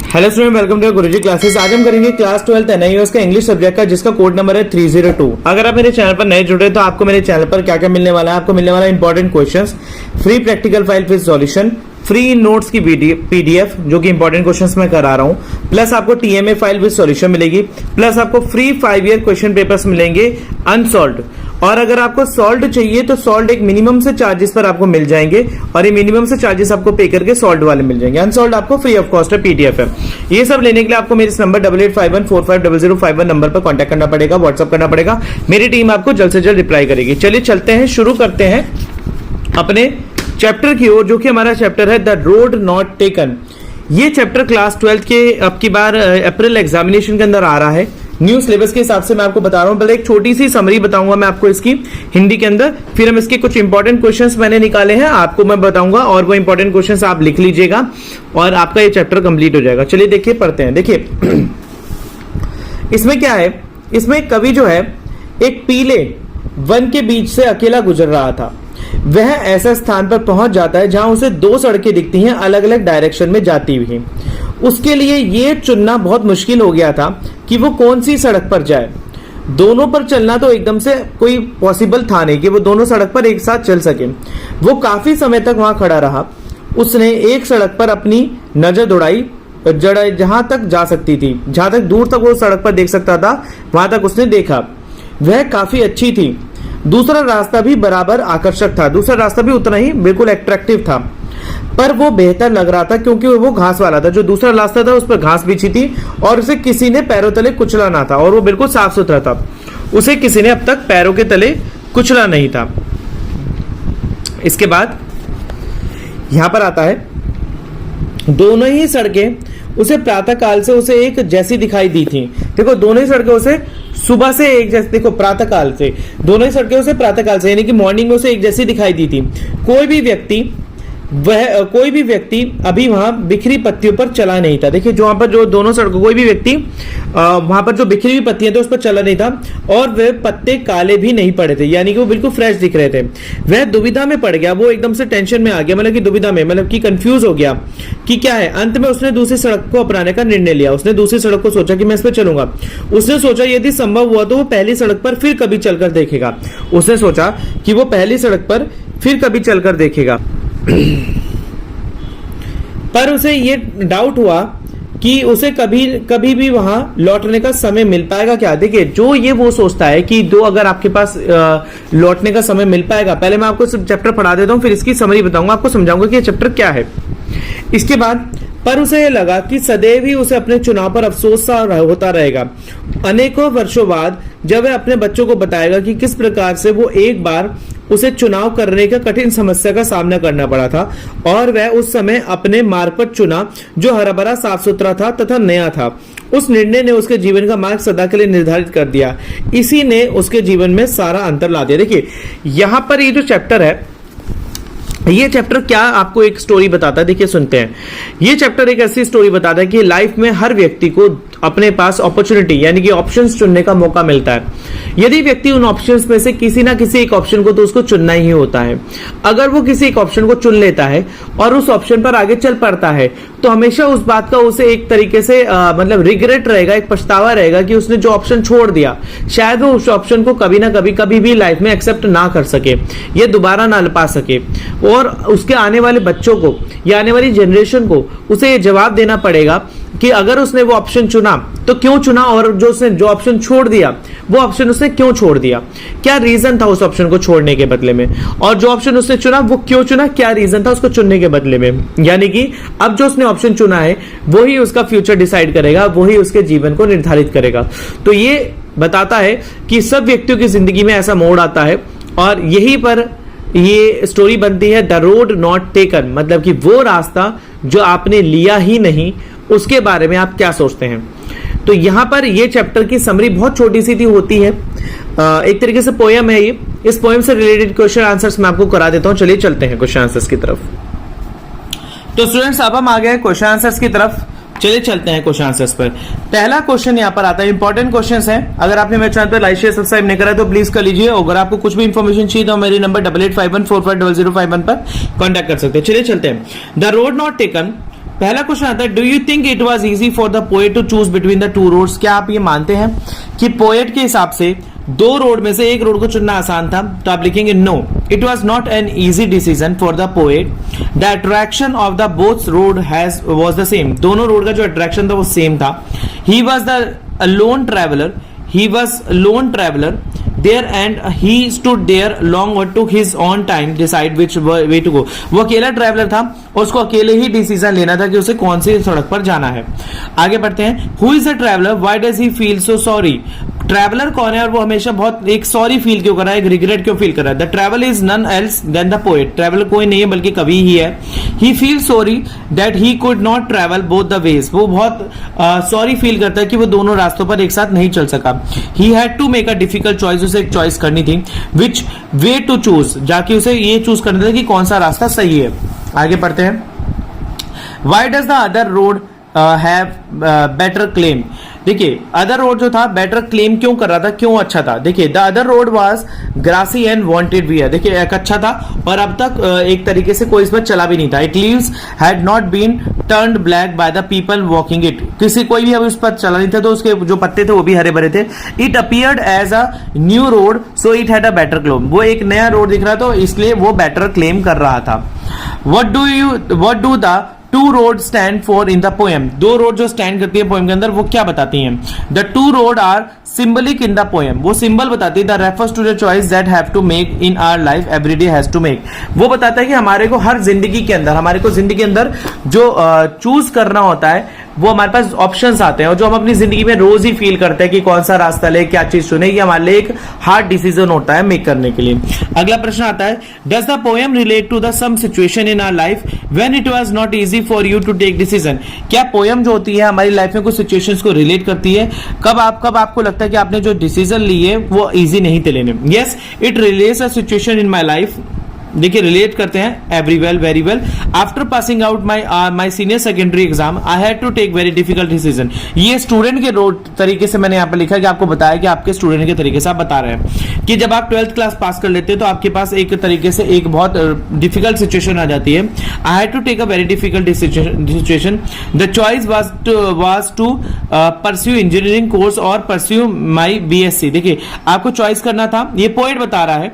Hello student, welcome to Guruji classes. आज हम करेंगे क्लास 12 एनआईओएस का इंग्लिश सब्जेक्ट का, जिसका कोड नंबर है 302। अगर आप मेरे चैनल पर नए जुड़े तो आपको मेरे चैनल पर क्या क्या मिलने वाला है। आपको मिलने वाला है important questions, free practical file with solution, free notes की पीडीएफ जो कि इंपॉर्टेंट क्वेश्चंस मैं करा रहा हूं, प्लस आपको टीएमए फाइल विद सॉल्यूशन मिलेगी, प्लस आपको फ्री 5 ईयर क्वेश्चन पेपर्स मिलेंगे अनसॉल्व्ड। और अगर आपको सॉल्व्ड चाहिए तो सॉल्व्ड एक मिनिमम से चार्जेस पर आपको मिल जाएंगे, और ये मिनिमम से चार्जेस आपको पे करके सॉल्व्ड वाले मिल जाएंगे। अनसॉल्व्ड आपको फ्री ऑफ कॉस्ट है, पीडीएफ है। ये सब लेने के लिए आपको मेरे इस नंबर 8851450051 नंबर पर कांटेक्ट करना पड़ेगा, व्हाट्सअप करना पड़ेगा। मेरी टीम आपको जल्द से जल्द रिप्लाई करेगी। चलिए चलते हैं, शुरू करते हैं अपने चैप्टर की ओर, जो कि हमारा चैप्टर है द रोड नॉट टेकन। ये चैप्टर क्लास 12 के अब की बार अप्रैल एग्जामिनेशन के अंदर आ रहा है। न्यू सिलेबस के हिसाब से मैं आपको बता रहा हूं। पहले एक छोटी सी समरी बताऊंगा मैं आपको इसकी हिंदी के अंदर, फिर हम इसके कुछ इंपॉर्टेंट क्वेश्चंस मैंने निकाले हैं आपको मैं बताऊंगा, और वो इंपॉर्टेंट क्वेश्चंस आप लिख लीजिएगा और आपका ये चैप्टर कंप्लीट हो जाएगा। चलिए देखिए, पढ़ते हैं। देखिए इसमें क्या है, इसमें कवि जो है एक पीले वन के बीच से अकेला गुजर रहा था। वह ऐसा स्थान पर पहुंच जाता है जहां उसे 2 सड़कें दिखती हैं, अलग अलग डायरेक्शन में जाती हुई। उसके लिए यह चुनना बहुत मुश्किल हो गया था कि वो कौन सी सड़क पर जाए। दोनों पर चलना तो एकदम से कोई पॉसिबल था नहीं कि वो दोनों सड़क पर एक साथ चल सके। वो काफी समय तक वहां खड़ा रहा। उसने एक सड़क पर अपनी नजर दौड़ाई जहां तक जा सकती थी, जहां तक दूर तक वो सड़क पर देख सकता था, वहां तक उसने देखा। वह काफी अच्छी थी। दूसरा रास्ता भी बराबर आकर्षक था, दूसरा रास्ता भी उतना ही बिल्कुल अट्रैक्टिव था, पर वो बेहतर लग रहा था क्योंकि वो घास वाला था। जो दूसरा रास्ता था उस पर घास बिछी थी और उसे किसी ने पैरों तले कुचला ना था, और वो बिल्कुल साफ सुथरा था। उसे किसी ने अब तक पैरों के तले कुचला नहीं था। इसके बाद यहां पर आता है, दोनों ही सड़कें उसे प्रातः काल से उसे एक जैसी दिखाई दी थी। देखो, दोनों ही सड़कें उसे सुबह से एक जैसे, देखो प्रातः काल से, दोनों ही सड़कें उसे प्रातः काल से यानी कि मॉर्निंग में उसे एक जैसी दिखाई दी थी। कोई भी व्यक्ति अभी वहां बिखरी पत्तियों पर चला नहीं था। देखिए, जो वहां पर जो दोनों सड़कों, कोई भी व्यक्ति वहां पर जो बिखरी हुई पत्तियां थी उस पर चला नहीं था, और वे पत्ते काले भी नहीं पड़े थे, यानी कि वो बिल्कुल फ्रेश दिख रहे थे। वह दुविधा में पड़ गया, वो एकदम से टेंशन में आ गया, मतलब कि दुविधा में, मतलब कि कंफ्यूज हो गया कि क्या है। अंत में उसने दूसरी सड़क को अपनाने का निर्णय लिया। उसने दूसरी सड़क को सोचा कि मैं इस पर चलूंगा। उसने सोचा यदि संभव हुआ तो वो पहली सड़क पर फिर कभी चलकर देखेगा। उसने सोचा कि वो पहली सड़क पर फिर कभी चलकर देखेगा। पर उसे ये डाउट हुआ कि उसे कभी भी वहां लौटने का समय मिल पाएगा क्या। देखिए, जो ये वो सोचता है कि अगर आपके पास लौटने का समय मिल पाएगा। पहले मैं आपको चैप्टर पढ़ा देता हूं, फिर इसकी समरी बताऊंगा, आपको समझाऊंगा कि ये चैप्टर क्या है। इसके बाद पर उसे यह लगा कि सदैव ही उसे अपने चुनाव पर अफसोस सा होता रहेगा। अनेकों वर्षों बाद जब वह अपने बच्चों को बताएगा कि किस प्रकार से वो एक बार उसे चुनाव करने का कठिन समस्या का सामना करना पड़ा था, और वह उस समय अपने मार्ग पर चुना जो हरा भरा साफ सुथरा था तथा नया था। उस निर्णय ने उसके जीवन का मार्ग सदा के लिए निर्धारित कर दिया। इसी ने उसके जीवन में सारा अंतर ला दिया। देखिए, यहाँ पर ये जो चैप्टर है, ये चैप्टर क्या आपको एक स्टोरी बताता है। देखिए, सुनते हैं। ये चैप्टर एक ऐसी स्टोरी बताता है कि लाइफ में हर व्यक्ति को अपने पास अपॉर्चुनिटी यानी कि ऑप्शंस चुनने का मौका मिलता है। यदि व्यक्ति उन ऑप्शंस में से किसी ना किसी एक ऑप्शन को तो उसको चुनना ही होता है। अगर वो किसी एक ऑप्शन को चुन लेता है और उस ऑप्शन पर आगे चल पड़ता है, तो हमेशा उस बात का उसे एक तरीके से मतलब रिग्रेट रहेगा, एक पछतावा रहेगा कि उसने जो ऑप्शन छोड़ दिया, शायद वो उस ऑप्शन को कभी भी लाइफ में एक्सेप्ट ना कर सके, ये दोबारा ना पा सके, और उसके आने वाले बच्चों को या आने वाली जनरेशन को उसे ये जवाब देना पड़ेगा कि अगर उसने वो ऑप्शन चुना तो क्यों चुना, और जो उसने जो ऑप्शन छोड़ दिया वो ऑप्शन उसने क्यों छोड़ दिया, क्या रीजन था उस ऑप्शन को छोड़ने के बदले में, और जो ऑप्शन उसने चुना वो क्यों चुना, क्या रीजन था उसको चुनने के बदले में। यानी कि अब जो उसने ऑप्शन चुना है वही उसका फ्यूचर डिसाइड करेगा, वही उसके जीवन को निर्धारित करेगा। तो ये बताता है कि सब व्यक्तियों की जिंदगी में ऐसा मोड़ आता है, और यही पर ये स्टोरी बनती है द रोड नॉट टेकन, मतलब कि वो रास्ता जो आपने लिया ही नहीं, उसके बारे में आप क्या सोचते हैं। तो यहां पर ये चैप्टर की समरी बहुत छोटी सी होती है, एक तरीके से पोयम है ये। इस पोयम से रिलेटेड क्वेश्चन आंसर्स मैं आपको करा देता हूं। चलिए चलते हैं क्वेश्चन आंसर्स की तरफ। तो स्टूडेंट्स, अब हम आ गए क्वेश्चन आंसर्स की तरफ। चलिए चलते हैं क्वेश्चन आंसर्स पर। पहला क्वेश्चन यहाँ पर आता है, इंपॉर्टेंट क्वेश्चन है। अगर आपने मेरे चैनल पर लाइक शेयर सब्सक्राइब नहीं करा तो प्लीज कर लीजिए। अगर आपको कुछ भी इंफॉर्मेशन चाहिए तो मेरे नंबर 8851450051 पर कॉन्टैक्ट कर सकते हैं। चलिए चलते हैं। द रोड नॉट टेकन पहला क्वेश्चन आता है, do you think it was easy for the poet to choose between the two roads? क्या आप ये मानते हैं कि पोएट के हिसाब से दो रोड में से एक रोड को चुनना आसान था? तो आप लिखेंगे no, it was not an easy decision for the poet, the attraction of the both road has was the same. दोनों रोड का जो अट्रैक्शन था वो सेम था। He was the lone traveller, he was lone traveler there and he stood there long or took his own time decide which way to go। वो अकेला traveller था, उसको अकेले ही डिसीजन लेना था कि उसे कौन सी सड़क पर जाना है। आगे बढ़ते हैं, who is the traveler, why does he feel so sorry? Traveller कौन है और वो हमेशा बहुत एक सॉरी फील क्यों कर रहा है, एक रिग्रेट क्यों फील कर रहा है? The travel is none else than the poet, traveller कोई नहीं है बल्कि कवि ही है। He feel sorry that he could not travel both the ways, वो बहुत सॉरी फील करता है कि वो दोनों रास्तों पर एक साथ नहीं चल सका। He had to make a difficult choice, उसे एक चॉइस करनी थी, विच वे टू चूज, जाके उसे ये चूज करना था कि कौन सा रास्ता सही है। आगे पढ़ते हैं, why does the other road have better claim? देखिए अदर रोड जो था बेटर क्लेम क्यों कर रहा था, क्यों अच्छा था? देखिए the other road was grassy and wanted wear, देखिए एक अच्छा था और अब तक एक तरीके से कोई इस पर चला भी नहीं था। It leaves had not been turned black by the people walking it, किसी कोई भी अभी उस पर चला नहीं था तो उसके जो पत्ते थे वो भी हरे भरे थे। It appeared as a new road so it had a better claim, वो एक नया रोड दिख रहा तो इसलिए वो बेटर क्लेम कर रहा था। What do the two road stand for in the poem? दो रोड जो स्टैंड करती है पोएम के अंदर वो क्या बताती हैं? The two road are symbolic in the poem, वो सिंबल बताती है। The refers to the choice that have to make in our life every day has to make, वो बताता है कि हमारे को हर जिंदगी के अंदर, हमारे को जिंदगी के अंदर जो चूज करना होता है वो हमारे पास ऑप्शंस आते हैं और जो हम अपनी जिंदगी में रोज ही फील करते हैं कि कौन सा रास्ता ले, क्या चीज चुने, ये हमारे लिए एक हार्ड डिसीजन होता है मेक करने के लिए। अगला प्रश्न आता है, does the poem relate to the some situation in our life when it was not easy for you to take decision? क्या पोएम जो होती है हमारी लाइफ में कुछ सिचुएशंस को रिलेट करती है? कब आपको लगता है कि आपने जो डिसीजन लिए वो इजी नहीं थे लेने? Yes, it relates a situation in my life, देखिए रिलेट करते हैं every well, very well. After passing out my senior secondary exam I had to take very difficult decision, ये स्टूडेंट के तरीके से मैंने यहाँ पे लिखा कि आपको बताया कि आपके स्टूडेंट के तरीके से आप बता रहे हैं कि जब आप 12th क्लास पास कर लेते हैं तो आपके पास एक तरीके से एक बहुत डिफिकल्ट सिचुएशन आ जाती है। I had to take a very difficult situation, the choice was to pursue engineering course और परस्यू माई BSc। देखिए आपको चॉइस करना था, ये पोएट बता रहा है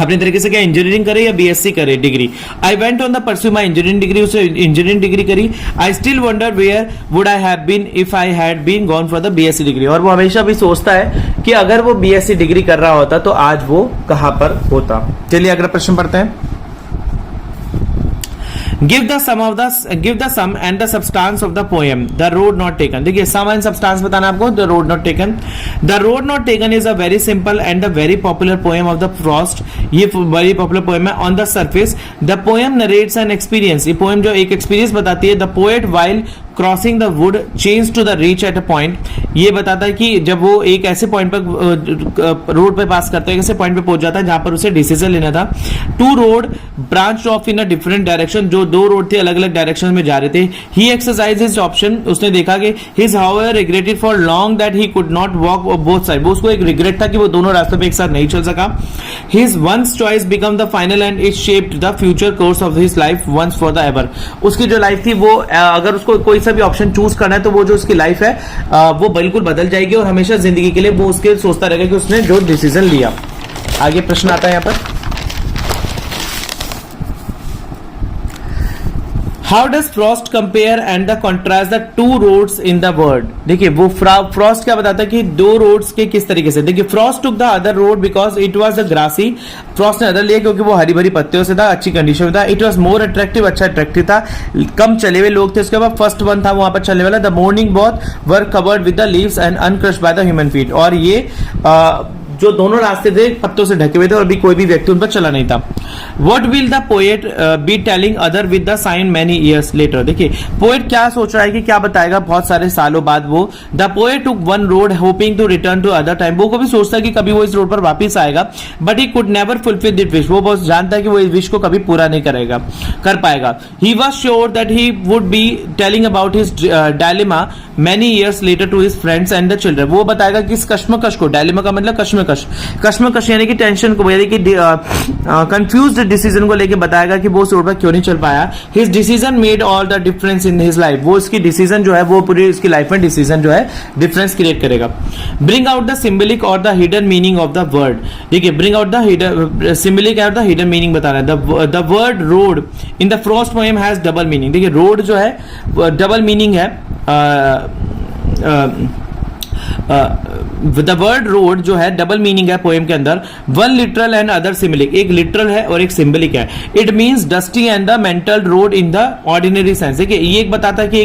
अपने तरीके से क्या इंजीनियरिंग करे या BSc करे degree. I went on the pursue my engineering degree, उसे इंजीनियरिंग डिग्री करी। I still wonder where would I have been if I had been gone for the BSc degree, और वो हमेशा भी सोचता है कि अगर वो BSc डिग्री कर रहा होता तो आज वो कहां पर होता। चलिए अगला प्रश्न पढ़ते हैं, give the sum and the substance of the poem the road not taken। देखिए sum and substance बताना आपको, the road not taken। the road not taken is a very simple and a very popular poem of the Frost, ये very popular poem है। on the surface the poem narrates an experience, ये poem जो एक experience बताती है। the poet while crossing the wood change to the reach at a point, ये बताता है कि जब वो एक ऐसे पॉइंट पर रोड पे पास करता है, ऐसे पॉइंट पे पहुंच जाता है जहां पर उसे डिसीजन लेना था। Two road branch off in a different direction, जो दो रोड थे अलग अलग डायरेक्शन में जा रहे थे। ही एक्सरसाइज हिज ऑप्शन, उसने देखा कि his however regretted for long that he could not walk both side, वो उसको एक रिग्रेट था कि वो दोनों रास्तों पे एक साथ नहीं चल सका। His once choice become the final and it shaped the future course of his life once for the ever, उसकी जो लाइफ थी वो अगर उसको कोई सा भी ऑप्शन चूज करना है तो वो जो उसकी लाइफ है वो बिल्कुल बदल जाएगी और हमेशा जिंदगी के लिए वो उसके सोचता रहेगा कि उसने जो डिसीजन लिया। आगे प्रश्न आता है यहां पर, how does Frost compare and the contrast the two roads in the world? देखिए वो फ्रॉस्ट क्या बताता है कि दो रोड्स के किस तरीके से। देखिए Frost took the other road because it was the grassy, Frost ने अदर लिया क्योंकि वो हरी भरी पत्तियों से था, अच्छी कंडीशन में था। इट वाज मोर अट्रैक्टिव, अच्छा अट्रैक्टिव था, कम चले हुए लोग थे। उसके बाद फर्स्ट वन था वहां पर चलने वाला, the morning both were covered with the leaves and uncrushed by the human feet, और ये जो दोनों रास्ते थे पत्तों से ढके हुए थे और अभी कोई भी व्यक्ति उन पर चला नहीं था। What will the poet be telling other with the sign many years later? देखिए पोएट क्या सोच रहा है कि क्या बताएगा बहुत सारे सालों बाद वो। The poet took one road hoping to return to other time, वो कभी सोचता है कि कभी वो इस रोड पर वापस आएगा, but he could never fulfill that wish, वो बस जानता है कि वो इस विश को कभी पूरा नहीं कर पाएगा। He was sure that he would be telling about his dilemma many years later to his friends and the children, वो बताएगा कि इस कश्मकश को, dilemma का मतलब कश्मकश, कश्मकश यानी कि टेंशन को, यानी कि कंफ्यूज्ड डिसीजन को लेके बताएगा कि वो उस रोड पर क्यों नहीं चल पाया। His decision made all the difference in his life, वो इसकी डिसीजन जो है वो पूरी इसकी लाइफ में डिसीजन जो है डिफरेंस क्रिएट करेगा। ब्रिंग आउट द सिंबलिक और the hidden meaning of the word, देखिए ब्रिंग आउट द सिंबलिक और द हिडन मीनिंग बताना है। The word road in the Frost poem has double meaning, देखिए रोड जो है डबल मीनिंग है। द वर्ड रोड जो है डबल मीनिंग है पोएम के अंदर, one literal and other symbolic, एक लिटरल है और एक सिंबलिक है। It means dusty and the mental road in the ordinary sense, देखिए ये एक बताता है कि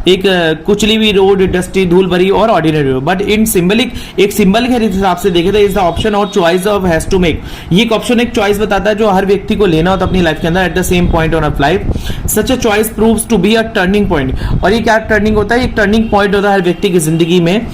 एक कुचली हुई रोड, डस्टी धूल भरी और ordinary road, but in symbolic एक सिंबल के हिसाब से देखे तो इज द ऑप्शन और choice of has to make, ये एक ऑप्शन एक चॉइस बताता है जो हर व्यक्ति को लेना होता है अपनी लाइफ के अंदर at the same point of life. Such a choice proves to be a turning point, और ये क्या टर्निंग होता है, एक टर्निंग पॉइंट होता है हर व्यक्ति की जिंदगी में,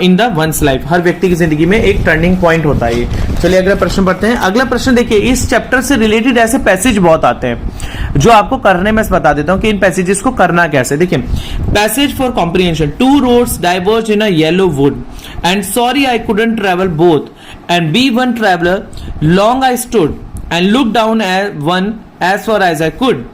इन द वंस लाइफ, हर व्यक्ति की जिंदगी में एक टर्निंग पॉइंट होता है। चलिए अगला प्रश्न पढ़ते हैं। अगला प्रश्न देखिए, इस चैप्टर से रिलेटेड ऐसे पैसेज बहुत आते हैं जो आपको करने में बता देता हूं कि इन पैसेजेस को करना कैसे। देखिए passage for comprehension, two roads diverge in a yellow wood and sorry I couldn't travel both and be one traveller long I stood and look down as far as I could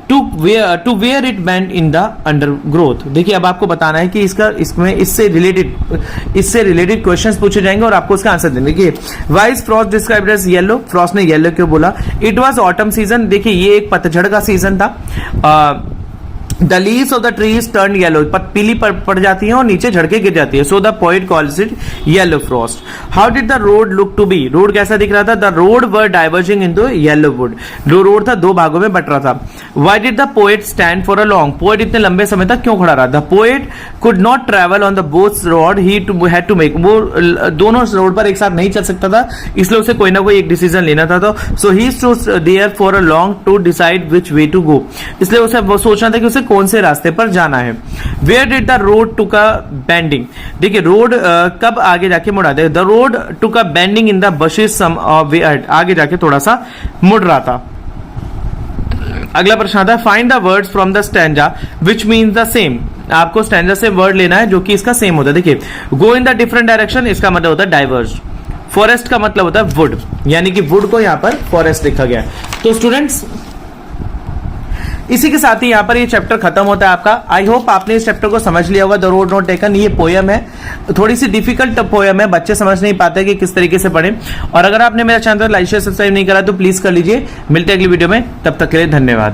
to where it bend in the undergrowth. देखिए अब आपको बताना है कि इससे related questions पूछे जाएंगे और आपको उसका आंसर देना। देखिए why is Frost described as yellow, Frost ने येलो क्यों बोला। इट वाज ऑटम सीजन, देखिए ये एक पतझड़ का सीजन था। The leaves of the trees turn yellow, पीली पड़ जाती है और नीचे झड़के गिर जाती है। So the poet calls it yellow Frost. How did the road look to be, road कैसा दिख रहा था। The road were diverging into yellow wood, जो रोड था दो भागों में बट रहा था। Why did the poet stand for a long, poet इतने लंबे समय तक क्यों खड़ा रहा। The poet could not travel on the both road he had to make, वो दोनों रोड पर एक साथ नहीं चल सकता था, इसलिए उसे कोई ना कोई एक डिसीजन लेना था। तो so he stood there for a long to decide which way to go, इसलिए उसे वो सोचना था कि उसे कौन से रास्ते पर जाना है। Where did the road took a bending, देखिए रोड कब आगे जाके मुड़ा दे। The road took a bending in the bushes some way आगे जाके थोड़ा सा मुड़ रहा था। अगला प्रश्न आता है, find the words from the stanza which means the same, आपको स्टैंजा से वर्ड लेना है जो कि इसका सेम होता है। देखिए गो इन द डिफरेंट डायरेक्शन, इसका मतलब होता है डाइवर्ज। फॉरेस्ट का मतलब होता है वुड, यानी कि वुड को यहां पर फॉरेस्ट लिखा गया। तो स्टूडेंट्स इसी के साथ ही यहाँ पर ये चैप्टर खत्म होता है आपका। आई होप आपने इस चैप्टर को समझ लिया होगा। द रोड नॉट टेकन, ये पोयम है, थोड़ी सी डिफिकल्ट पोयम है, बच्चे समझ नहीं पाते कि किस तरीके से पढ़ें। और अगर आपने मेरा चैनल लाइक शेयर सब्सक्राइब नहीं करा तो प्लीज कर लीजिए। मिलते हैं अगली वीडियो में, तब तक के लिए धन्यवाद।